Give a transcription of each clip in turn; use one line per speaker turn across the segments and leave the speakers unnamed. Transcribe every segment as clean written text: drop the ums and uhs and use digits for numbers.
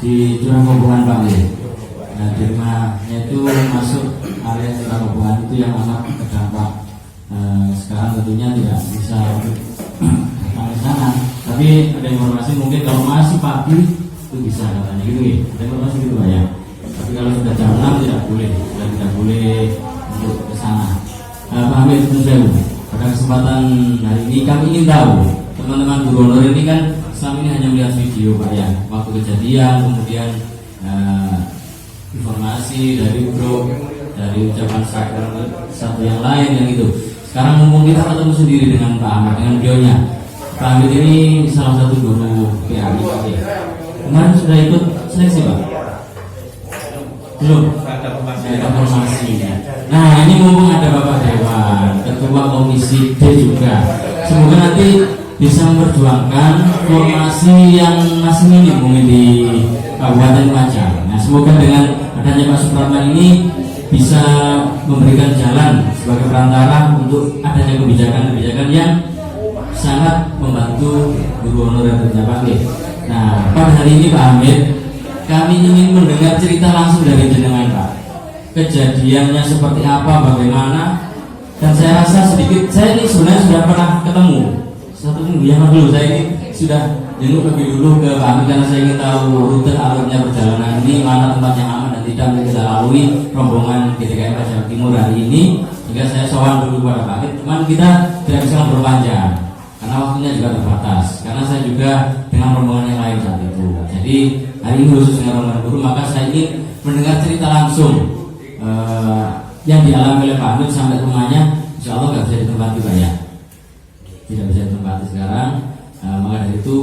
di Curang Koboan Pak ya. Nah, di rumahnya itu masuk area Curang Koboan itu yang amat terdampak. Sekarang tentunya tidak bisa datang ke sana, tapi ada informasi mungkin kalau masih pagi itu bisa katanya gitu ya. Ada informasi gitu Pak ya. Tapi kalau sudah jam 6 tidak boleh, sudah tidak boleh untuk ke sana. Pak Hamid Nusrewu, pada kesempatan hari ini kami ingin tahu teman-teman guru honor ini kan selama ini hanya melihat video Pak ya, waktu kejadian, kemudian informasi dari grup, dari ucapan satu yang lain yang itu. Sekarang mumpung kita ketemu sendiri dengan Pak Ahmad, dengan beliaunya. Pak Ahmad ini salah satu guru PAI Pak ya. Kemarin sudah ikut seleksi Pak? Belum? Ada informasi. Nah ini mumpung ada Bapak Dewan, Ketua Komisi D juga. Semoga nanti bisa memperjuangkan formasi yang masih minim mungkin di Kabupaten Lumajang. Nah semoga dengan adanya Pak Supratman ini bisa memberikan jalan sebagai perantara untuk adanya kebijakan-kebijakan yang sangat membantu guru honorer Pak. Nah pada hari ini Pak Hamid, kami ingin mendengar cerita langsung dari jenengan Pak. Kejadiannya seperti apa, bagaimana, dan saya rasa sedikit, saya ini sebenarnya sudah pernah ketemu satu minggu yang lalu. Saya ini sudah jenguk lebih dulu ke Pak Hamid karena saya ingin tahu rute alurnya perjalanan ini, mana tempat yang aman dan tidak bisa kita lalui rombongan GTKM Jawa Timur hari ini. Sehingga saya sowan dulu kepada Pak Hamid, cuman kita tidak bisa ngobrol panjang karena waktunya juga terbatas, karena saya juga dengan rombongan yang lain saat itu. Jadi hari ini khusus dengan rombongan guru, maka saya ingin mendengar cerita langsung yang dialami oleh Pak Hamid sampai rumahnya. Insya Allah nggak bisa ditempati Pak ya, tidak bisa ditempati sekarang. Maka dari itu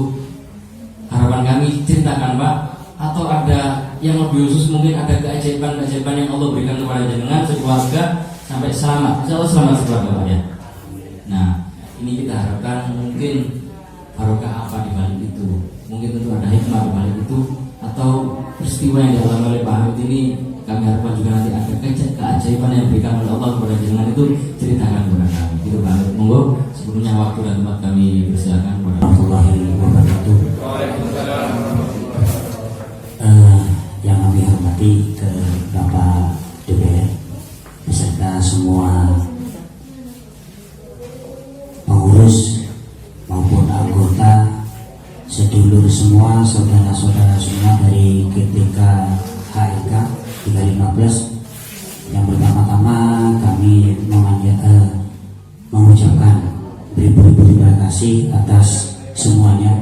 harapan kami ceritakan Pak, atau ada yang lebih khusus mungkin ada keajaiban-keajaiban yang Allah berikan kepada jenengan sekeluarga sampai selamat. Insya Allah selamat sekeluarga Pak ya. Nah ini kita harapkan mungkin barokah apa di balik itu, mungkin tentu ada hikmah di balik itu, atau peristiwa yang dialami oleh Pak Hamid ini kami harapkan juga nanti ada keajaiban yang diberikan oleh Allah kepada jenengan, itu ceritakan kepada kami. Itu Pak Hamid, monggo sebelumnya waktu dan tempat kami persilakan kepada
warahmatullahi wabarakatuh. Yang kami hormati ke Bapak DPR beserta semua pengurus maupun anggota, sedulur semua, saudara-saudara semua dari GTK HNK 315. Yang pertama-tama kami mengucapkan beribu-ribu terima kasih atas semuanya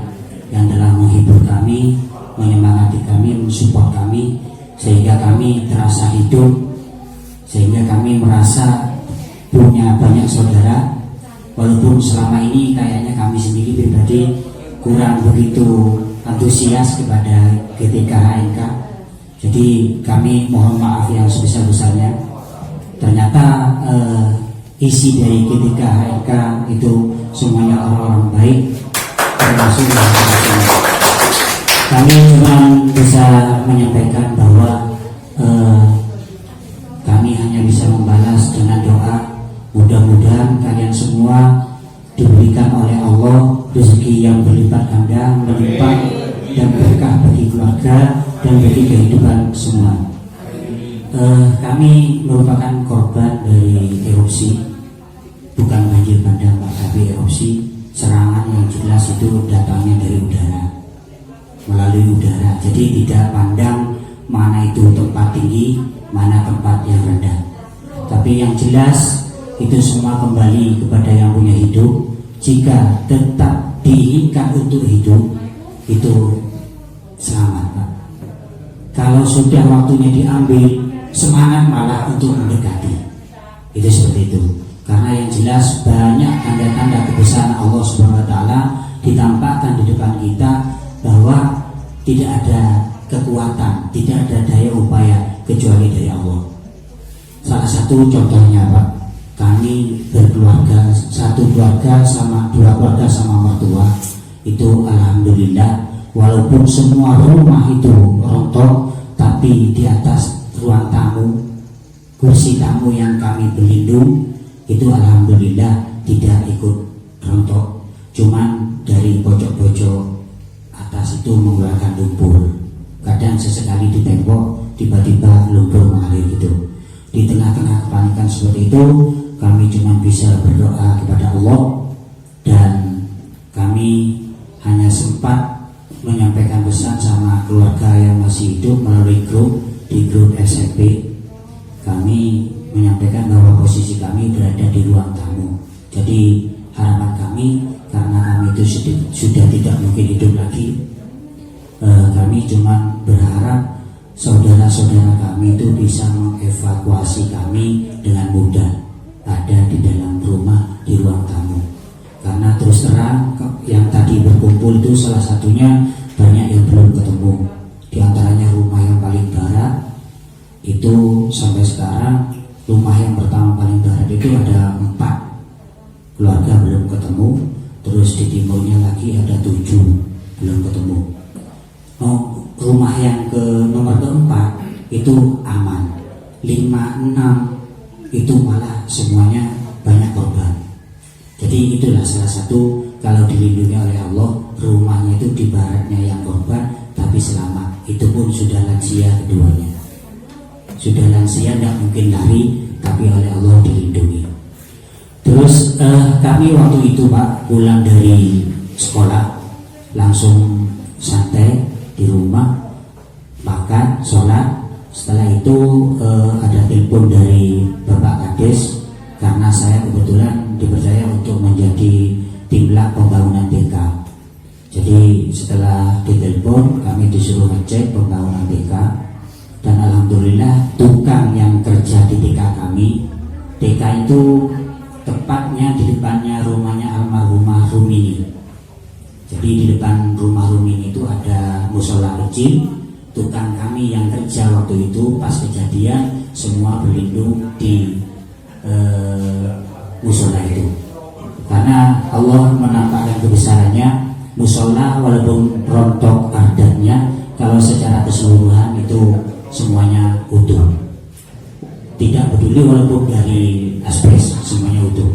yang telah menghibur kami, menyemangati kami, mensupport kami, sehingga kami terasa hidup, sehingga kami merasa punya banyak saudara. Walaupun selama ini kayaknya kami sendiri pribadi kurang begitu antusias kepada GTK HNK. Jadi kami mohon maaf yang sebesar-besarnya. Ternyata isi dari GTK HNK itu semuanya orang-orang baik, termasuk kami cuma bisa menyampaikan bahwa kami hanya bisa membalas dengan doa. Mudah-mudahan kalian semua diberikan oleh Allah rezeki yang berlipat ganda, melimpah dan berkah bagi keluarga dan bagi kehidupan semua. Kami merupakan korban dari erupsi, bukan banjir bandang Pak, tapi erupsi. Serangan yang jelas itu datangnya dari udara, melalui udara. Jadi tidak pandang mana itu tempat tinggi, mana tempat yang rendah. Tapi yang jelas itu semua kembali kepada yang punya hidup. Jika tetap diinginkan untuk hidup, itu selamat Pak. Kalau sudah waktunya diambil, semangat malah untuk mendekati. Itu seperti itu. Karena yang jelas banyak tanda-tanda kebesaran Allah Subhanahu wa taala ditampakkan di depan kita, bahwa tidak ada kekuatan, tidak ada daya upaya kecuali dari Allah. Salah satu contohnya Pak, kami berkeluarga, satu keluarga sama dua keluarga sama mertua, itu alhamdulillah, walaupun semua rumah itu rontok, tapi di atas ruang tamu, kursi tamu yang kami berlindung itu alhamdulillah tidak ikut rontok. Cuman dari pojok-pojok atas itu mengeluarkan lumpur kadang sesekali di tembok tiba-tiba lumpur mengalir gitu. Di tengah-tengah kepanikan seperti itu, kami cuma bisa berdoa kepada Allah, dan kami hanya sempat menyampaikan pesan sama keluarga yang masih hidup melalui di grup SMP. Kami menyampaikan bahwa posisi kami berada di ruang tamu. Jadi harapan kami, karena kami itu sudah tidak mungkin hidup lagi, kami cuma berharap saudara-saudara kami itu bisa mengevakuasi kami dengan mudah ada di dalam rumah di ruang tamu. Karena terus terang yang tadi berkumpul itu salah satunya banyak yang belum ketemu. Di antaranya rumah yang paling barat itu sampai sekarang, rumah yang pertama paling barat itu ada 4 keluarga belum ketemu. Terus di timurnya lagi ada 7 belum ketemu. Rumah yang ke nomor keempat itu aman. 5, 6 itu malah semuanya banyak korban. Jadi itulah salah satu, kalau dilindungi oleh Allah, rumahnya itu di baratnya yang korban tapi selamat. Itu pun sudah lansia keduanya. Sudah lansia, tidak mungkin lari, tapi oleh Allah dilindungi. Terus kami waktu itu Pak pulang dari sekolah langsung santai di rumah, makan, sholat. Setelah itu ada telepon dari Bapak Kades, karena saya kebetulan dipercaya untuk menjadi timlak pembangunan TK. Jadi setelah ditelepon, kami disuruh ngecek pembangunan TK, dan alhamdulillah tukang yang kerja di TK kami, TK itu tepatnya di depannya rumahnya almarhumah Rumini. Jadi di depan rumah Rumini itu ada musola kecil. Tukang kami yang kerja waktu itu pas kejadian semua berlindung di musola itu, karena Allah menampakkan kebesarannya. Musola walaupun rontok adatnya, kalau secara keseluruhan itu semuanya utuh, tidak peduli walaupun dari asbes, semuanya utuh.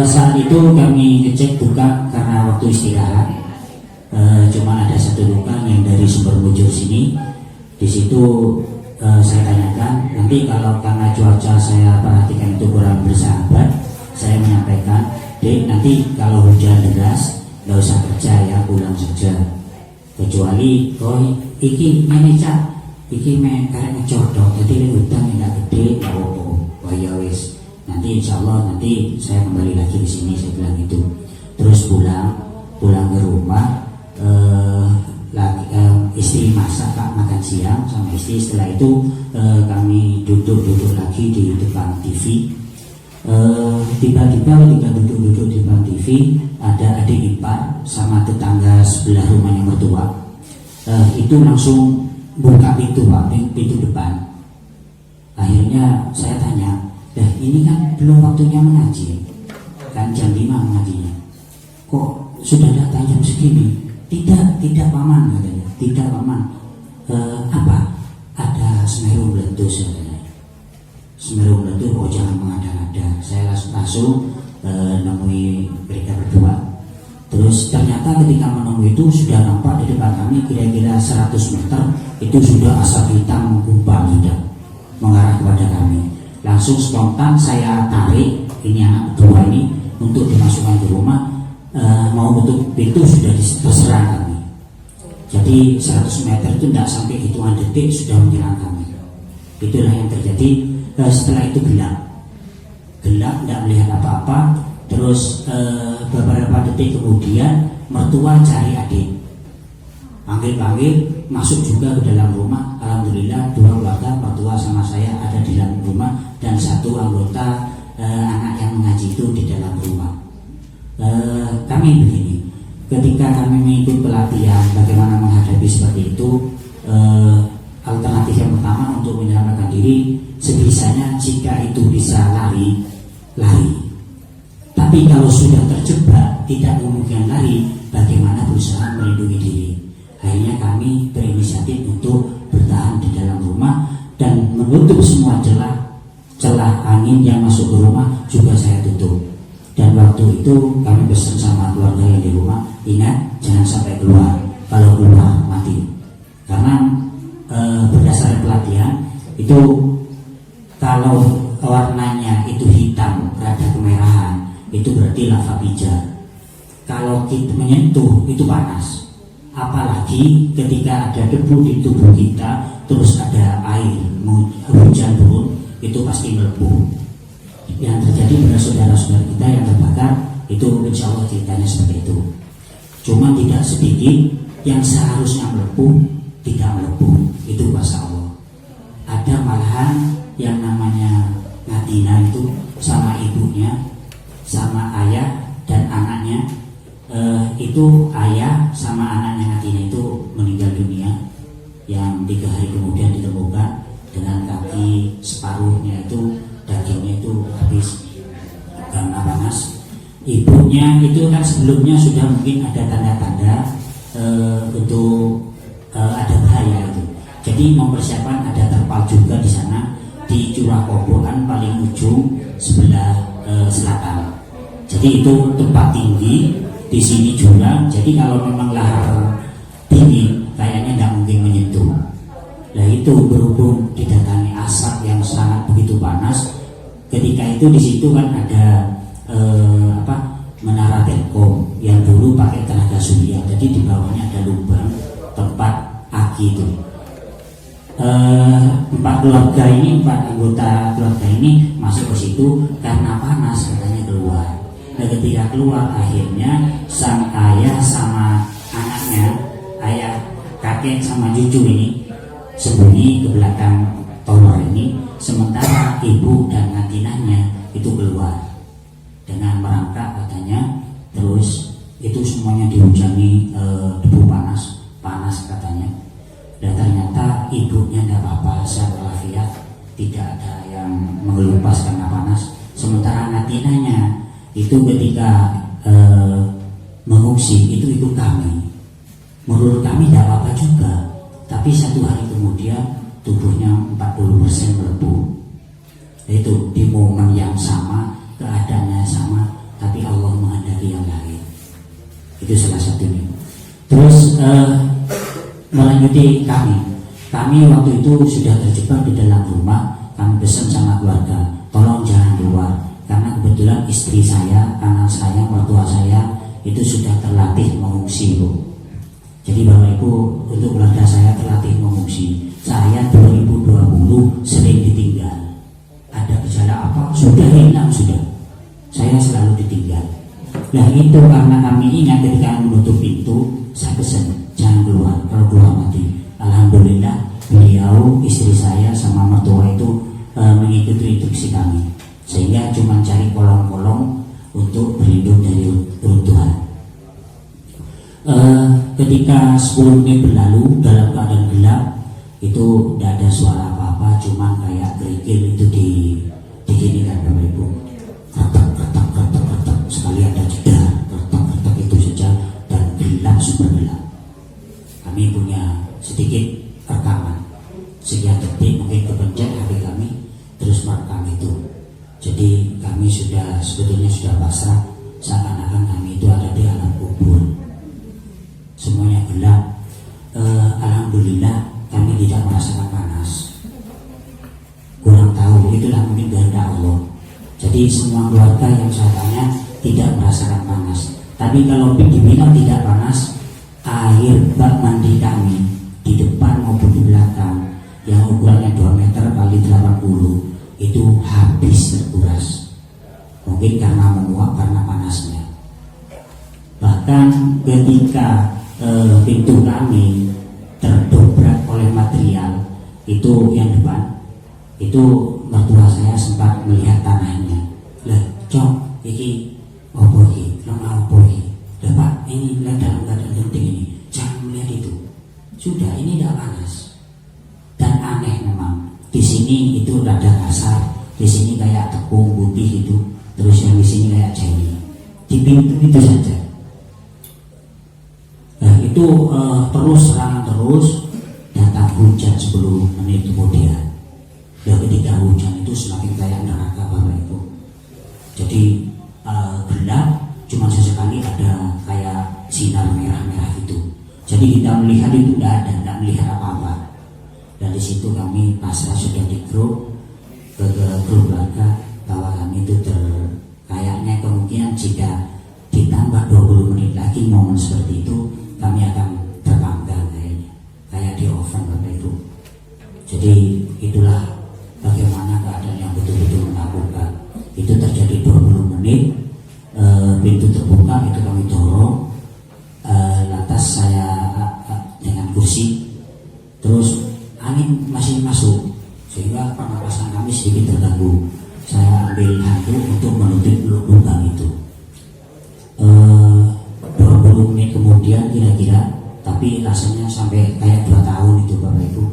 Saat itu kami ngecek buka karena waktu istirahat. Cuma ada satu tukang yang dari Sumber Mujur sini. Di situ saya tanyakan, nanti kalau karena cuaca saya perhatikan itu kurang bersahabat, saya menyampaikan, Dek, nanti kalau hujan deras nggak usah kerja ya, pulang saja. Kecuali iki menecat, iki kayak ngecodok, jadi hutan yang nggak gede, oh ya wis. Nanti insya Allah nanti saya kembali lagi ke sini, saya bilang itu. Terus pulang ke rumah. Istri masak, Pak, makan siang sama istri. Setelah itu kami duduk lagi di depan TV. Tiba-tiba ketika duduk di depan TV, ada adik ipar sama tetangga sebelah rumahnya mertua. Itu langsung buka pintu, Pak, pintu depan. Akhirnya saya tanya, ini kan belum waktunya mengaji, kan jam 5 mengajinya, kok sudah datang jam segini? Tidak paman, katanya. Tidak paman. Apa? Ada Semeru meletus, katanya. Semeru meletus, oh jangan mengada-ngada. Saya langsung nemui mereka berdua. Terus ternyata ketika menemui itu sudah nampak di depan kami kira-kira 100 meter itu sudah asap hitam menggumpal sudah mengarah kepada kami. Langsung spontan saya tarik ini anak kedua ini untuk dimasukkan ke rumah. Mau tutup pintu sudah terserang kami. Jadi 100 meter itu tidak sampai hitungan detik sudah menyerang kami. Itulah yang terjadi. Setelah itu gelap, tidak melihat apa-apa. Terus beberapa detik kemudian mertua cari adik, panggil masuk juga ke dalam rumah. Alhamdulillah 2 keluarga, mertua sama saya ada di dalam rumah, dan 1 anggota anak yang mengaji itu di dalam rumah. Kami begini, ketika kami mengikut pelatihan bagaimana menghadapi seperti itu, alternatif yang pertama untuk menyelamatkan diri sebisanya jika itu bisa lari. Tapi kalau sudah terjebak tidak memungkinkan lari, bagaimana berusaha melindungi diri. Akhirnya kami berinisiatif untuk bertahan di dalam rumah dan menutup semua celah angin yang masuk ke rumah juga saya tutup. Dan waktu itu kami pesan sama keluarga yang di rumah, ingat jangan sampai keluar, kalau keluar mati. karena berdasarkan pelatihan itu kalau warnanya itu hitam rada kemerahan itu berarti lava pijar. Kalau kita menyentuh itu panas, apalagi ketika ada debu di tubuh kita terus ada air hujan turun itu pasti melepuh. Yang terjadi pada saudara-saudara kita yang terbakar itu insya Allah ceritanya seperti itu. Cuma tidak sedikit yang seharusnya melepuh tidak melepuh, itu kuasa Allah. Ada malahan yang namanya Nadina itu sama ibunya, sama ayah dan anaknya. Itu ayah sama anaknya Nadina itu meninggal dunia, yang 3 hari kemudian ditemukan dengan kaki separuhnya itu dagingnya itu habis karena panas. Ibunya itu kan sebelumnya sudah mungkin ada tanda-tanda untuk ada bahaya itu. Jadi mempersiapkan ada terpal juga di sana di Curah Koboan paling ujung sebelah selatan. Jadi itu tempat tinggi, di sini jurang. Jadi kalau memang lahar dingin kayaknya tidak mungkin menyentuh. Nah itu berhubung didatangi asap yang sangat begitu panas. Ketika itu di situ kan ada menara Telkom yang dulu pakai tenaga surya. Jadi di bawahnya ada lubang tempat aki itu. 4 keluarga ini, 4 anggota keluarga ini masuk ke situ karena panas katanya keluar. Nah ketika keluar akhirnya sang ayah sama anaknya, ayah kakek sama cucu ini sembunyi ke belakang tower ini, sementara ibu dan Nadinanya itu keluar dengan merangkak katanya. Terus itu semuanya dihujani debu panas katanya. Dan ternyata ibunya tidak apa-apa, sehat walafiat, tidak ada yang mengelupas karena panas. Sementara Nadinanya itu ketika mengungsi itu ikut kami. Menurut kami tidak apa-apa juga, tapi 1 hari kemudian tubuhnya 40% melepuh. Itu di momen yang sama, keadaannya sama, tapi Allah menghendaki yang lain. Itu salah satunya. Terus melanjuti kami waktu itu sudah terjebak di dalam rumah. Kami pesan sama keluarga, tolong jangan keluar, karena kebetulan istri saya, anak saya, mertua saya itu sudah terlatih mengungsi, Bu. Jadi Bapak Ibu, untuk keluarga saya terlatih mengungsi. Saya 2020 sering ditinggal. Ada gejala apa? Sudah hilang sudah. Saya selalu ditinggal. Nah itu karena kami ingat ketika menutup pintu, saya pesan jangan keluar, kalau keluar mati. Alhamdulillah beliau, istri saya sama mertua itu mengikuti instruksi kami, sehingga cuma cari kolong-kolong untuk berlindung dari runtuhan. Ketika 10 menit berlalu dalam keadaan gelap, itu tidak ada suara apa-apa, cuma kayak kerikil itu diginikan Bapak Ibu, kertak sekali ada jeda, kertak itu saja, dan gelap, super gelap. Kami punya sedikit rekaman, sekian detik mungkin kepencet HP kami terus merekam itu. Jadi kami sebetulnya sudah pasrah, seakan-akan kami itu ada di alam kubur. Semuanya gelap. Alhamdulillah kami tidak merasakan panas. Kurang tahu, itulah mungkin kehendak Allah. Jadi semua keluarga yang saya tanya tidak merasakan panas. Tapi kalau dibilang tidak panas, air bak mandi kami di depan maupun di belakang yang ukurannya 2 meter kali 80 itu habis terkuras. Mungkin karena menguap, karena panasnya. Bahkan ketika pintu kami terdobrak oleh material itu yang depan, itu mertua saya sempat melihat tanahnya. Lah, cok, iki opo iki, lemah opo iki. Lah Pak, ini dalam keadaan genting ini, jangan melihat itu. Sudah, ini tidak panas. Dan aneh memang, di sini itu rada kasar, di sini kayak tepung putih itu, terus yang di sini kayak jelly. Di pintu itu saja. Nah itu serangan terus, datang hujan 10 menit kemudian. Dan ketika hujan itu semakin kayak neraka Bapak Ibu. Jadi gelap, cuma sesekali ada kayak sinar merah-merah itu. Jadi Jadi kita melihat itu tidak melihat apa-apa. Dari situ kami pasrah sudah di grup ke grup warga bahwa kami itu kayaknya kemungkinan jika ditambah 20 menit lagi momen seperti itu kami akan terbangga kayaknya, kayak di oven Bapak Ibu. Jadi itulah bagaimana keadaan yang betul-betul menakutkan. Itu terjadi 20 menit, pintu terbuka, itu kami dorong, lantas saya dengan kursi, terus angin masih masuk sehingga pernapasan kami sedikit terganggu. Saya ambil handuk untuk menutup lubang itu. 20 menit kemudian kira-kira, tapi rasanya sampai kayak 2 tahun itu Bapak Ibu.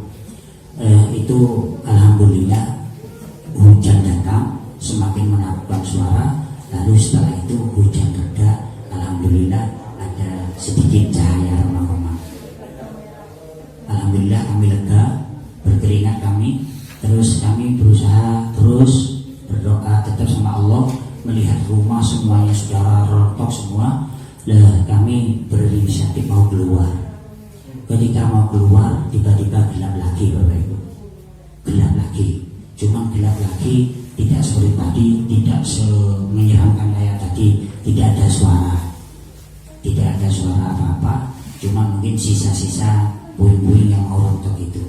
Itu alhamdulillah hujan datang, semakin menakutkan suara. Lalu setelah itu hujan reda, alhamdulillah ada sedikit cahaya remang-remang. Alhamdulillah kami lega, berkeringat kami. Terus kami berusaha terus berdoa tetap sama Allah, melihat rumah semuanya sudah rontok semua. Kami berinisiatif mau keluar. Ketika mau keluar, tiba-tiba gelap lagi Bapak Ibu. Gelap lagi, cuma gelap lagi, tidak seperti tadi, tidak menyeramkan kayak tadi, tidak ada suara. Tidak ada suara apa-apa, cuma mungkin sisa-sisa puing-puing yang mau rontok itu.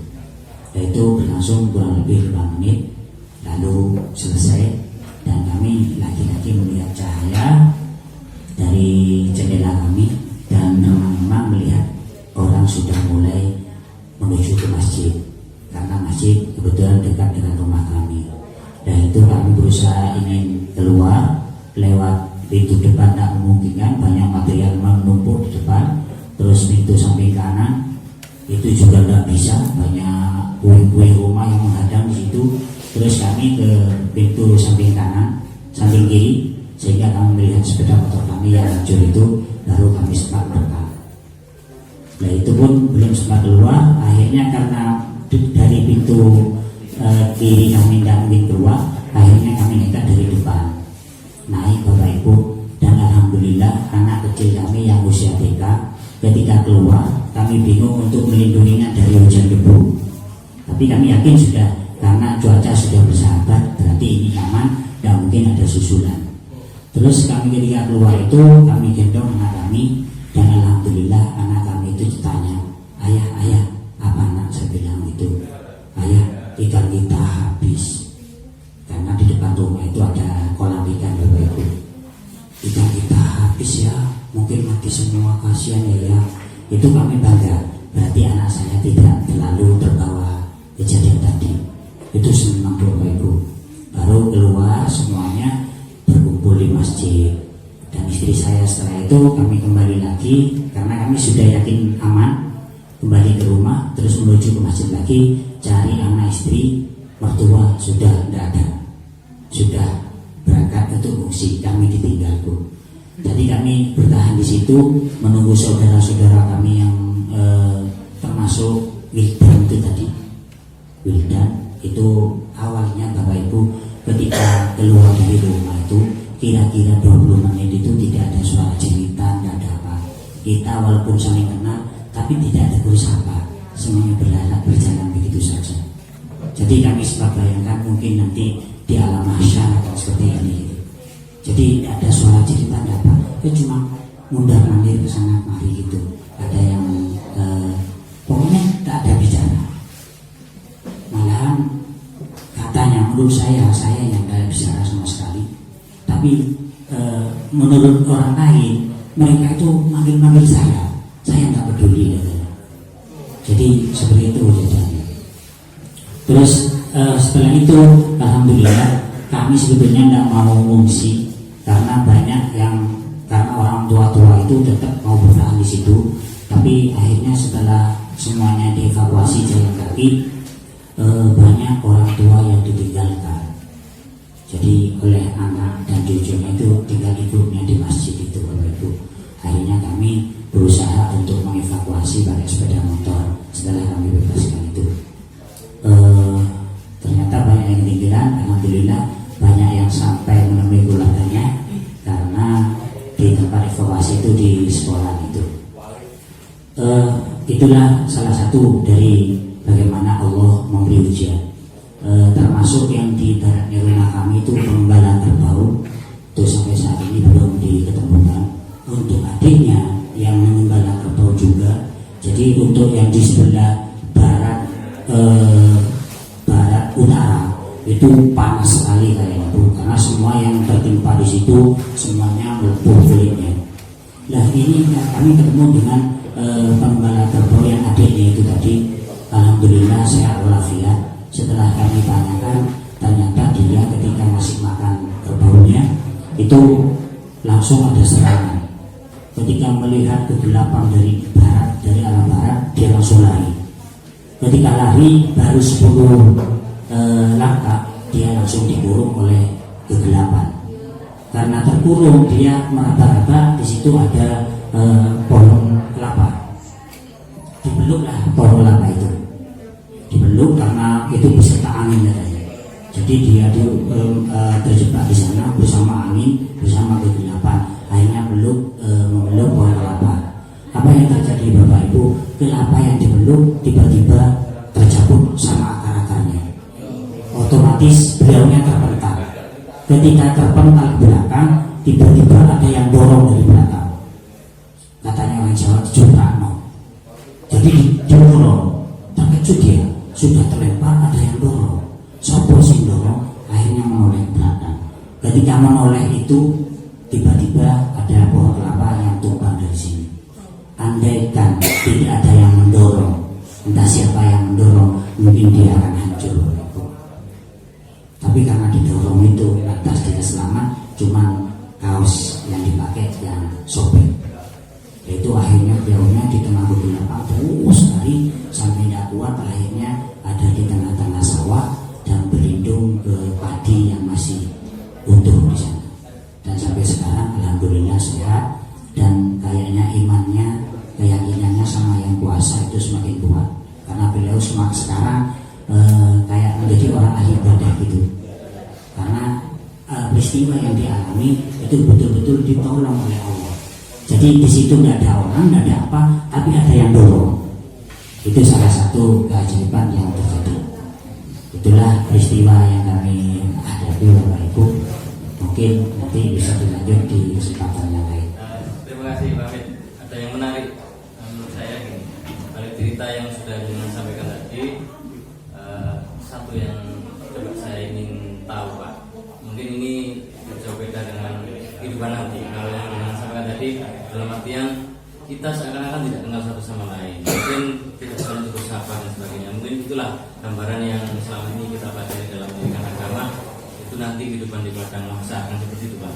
Itu berlangsung kurang lebih 5 menit, lalu selesai, dan kami lagi-lagi melihat cahaya dari jendela kami, dan remang-remang melihat orang sudah mulai menuju ke masjid, karena masjid kebetulan dekat dengan rumah kami. Dan itu kami berusaha ingin keluar lewat pintu depan, tidak memungkinkan, banyak material menumpuk di depan. Terus pintu samping kanan itu juga tidak bisa, banyak puing-puing rumah yang menghadang di situ. Terus kami ke pintu samping kanan, samping kiri, sehingga kami melihat sepeda motor kami yang hancur itu, baru kami sempat merekam. Nah itu pun belum sempat keluar. Akhirnya karena dari pintu kiri kami tidak mungkin keluar, akhirnya kami nekat dari depan naik Bapak Ibu. Dan alhamdulillah anak kecil kami yang usia TK ketika keluar, kami bingung untuk melindunginya dari hujan debu. Tapi kami yakin sudah, karena cuaca sudah bersahabat, berarti ini aman, tidak mungkin ada susulan. Terus kami ketika keluar itu, kami gendong anak kami, dan alhamdulillah anak kami itu ditanya, ayah, apa anak? Saya bilang itu, ayah, ikan kita habis. Karena di depan rumah itu ada kolam ikan Bapak Ibu. Ikan kita habis ya, mungkin mati semua, kasihan ya. Itu kami bangga, berarti anak saya tidak terlalu terbawa kejadian tadi. Itu senang Bapak Ibu. Baru keluar semuanya berkumpul di masjid. Dan istri saya setelah itu kami kembali lagi, karena kami sudah yakin aman, kembali ke rumah, terus menuju ke masjid lagi, cari anak istri, mertua sudah tidak ada, sudah berangkat untuk mengungsi, kami ditinggalku. Jadi kami bertahan di situ menunggu saudara-saudara kami yang termasuk Wildan itu tadi. Wildan itu awalnya Bapak Ibu ketika keluar dari rumah itu kira-kira 20 menit itu tidak ada suara jeritan, tidak ada apa. Kita walaupun saling kenal, tapi tidak ada bersapa, semuanya berjalan begitu saja. Jadi kami sempat bayangkan mungkin nanti di alam mahsyar atau seperti ini. Jadi tidak ada suara cerita, tidak apa. Itu cuma mundar mandir ke sana kemari gitu. Ada yang pokoknya tidak ada bicara. Malahan katanya menurut saya yang tidak bicara sama sekali. Tapi menurut orang lain mereka itu manggil-manggil saya tidak peduli. Jadi seperti itu jadinya. Terus setelah itu alhamdulillah kami sebetulnya tidak mau mengungsi, karena banyak yang karena orang tua-tua itu tetap mau bertahan di situ. Tapi akhirnya setelah semuanya dievakuasi jalan kaki, banyak orang tua yang ditinggalkan. Jadi oleh anak dan cucunya itu tinggal ikutnya di masjid itu Bapak Ibu. Akhirnya kami berusaha untuk mengevakuasi pakai sepeda motor setelah kami bebaskan itu. Ternyata banyak yang ketinggalan, alhamdulillah banyak yang sampai menemui keluarganya karena di tempat evakuasi itu di sekolah itu. itulah salah satu dari bagaimana Allah memberi ujian. Termasuk yang di daratnya rumah kami itu pengembala kerbau, itu sampai saat ini belum diketemukan. Untuk adiknya yang mengembala kerbau juga. Jadi untuk yang di sebelah barat utara itu panas sekali kayaknya Bu, karena semua yang tertimpa di situ semuanya melepuh kulitnya. Nah ini kami ketemu dengan pengembala kerbau yang adiknya itu tadi, alhamdulillah sehat walafiat. Setelah kami tanyakan, ternyata dia ketika ngasih makan kerbaunya itu langsung ada serangan. Ketika melihat kegelapan dari barat, dari arah barat, dia langsung lari. Ketika lari baru 10 langkah, dia langsung dikurung oleh kegelapan. Karena terkurung, dia meraba-raba, di situ ada pohon kelapa. Dibeluklah pohon kelapa itu. Dibeluk karena itu beserta angin katanya. Jadi dia terjebak di sana bersama angin, bersama kegelapan. Akhirnya memeluk pohon kelapa. Apa yang terjadi Bapak Ibu? Kelapa yang dibeluk tiba-tiba tercabut sama akar-akarnya. Otomatis beliaunya terpental. Ketika terpental ke belakang, tiba-tiba ada yang dorong dari belakang. Katanya orang Jawa Jumrano. Jadi didorong, terkejut dia. Sudah terlempar, ada yang dorong. Sopo sing dorong, akhirnya menoleh ke belakang. Ketika menoleh itu, tiba-tiba ada pohon kelapa yang tumbang dari sini. Andaikan tidak ada yang mendorong, entah siapa yang mendorong, mungkin dia akan hancur. Tapi karena didorong itu, atas dia selamat, cuman kaos yang dipakai yang sobek. Itu akhirnya beliaunya di tengah kegelapan terus sekali sampai tidak kuat, akhirnya ada di tengah-tengah sawah dan berlindung ke padi yang masih utuh di sana. Dan sampai sekarang alhamdulillah sehat, dan kayaknya imannya, keyakinannya sama yang kuasa itu semakin kuat, karena beliau sekarang kayak menjadi orang ahli ibadah gitu. Karena peristiwa yang dialami itu betul-betul ditolong oleh Allah. Jadi di situ nggak ada orang, nggak ada apa, tapi ada yang dorong. Itu salah satu keajaiban yang terjadi. Itulah peristiwa yang kami hadapi Bapak Ibu. Mungkin nanti bisa dilanjut di kesempatan yang lain.
Terima kasih Pak Fit. Ada yang menarik menurut saya gini. Balik cerita yang sudah dengan sampaikan tadi, satu yang coba saya ingin tahu Pak. Mungkin ini jauh beda dengan kehidupan nanti. Kalau yang dengan sampaikan tadi dalam artian kita seakan-akan tidak kenal satu sama lain. Mungkin tidak saling bersapa dan sebagainya. Mungkin itulah gambaran yang selama ini kita pelajari dalam pendidikan agama. Itu nanti kehidupan di padang mahsyar akan seperti itu Pak.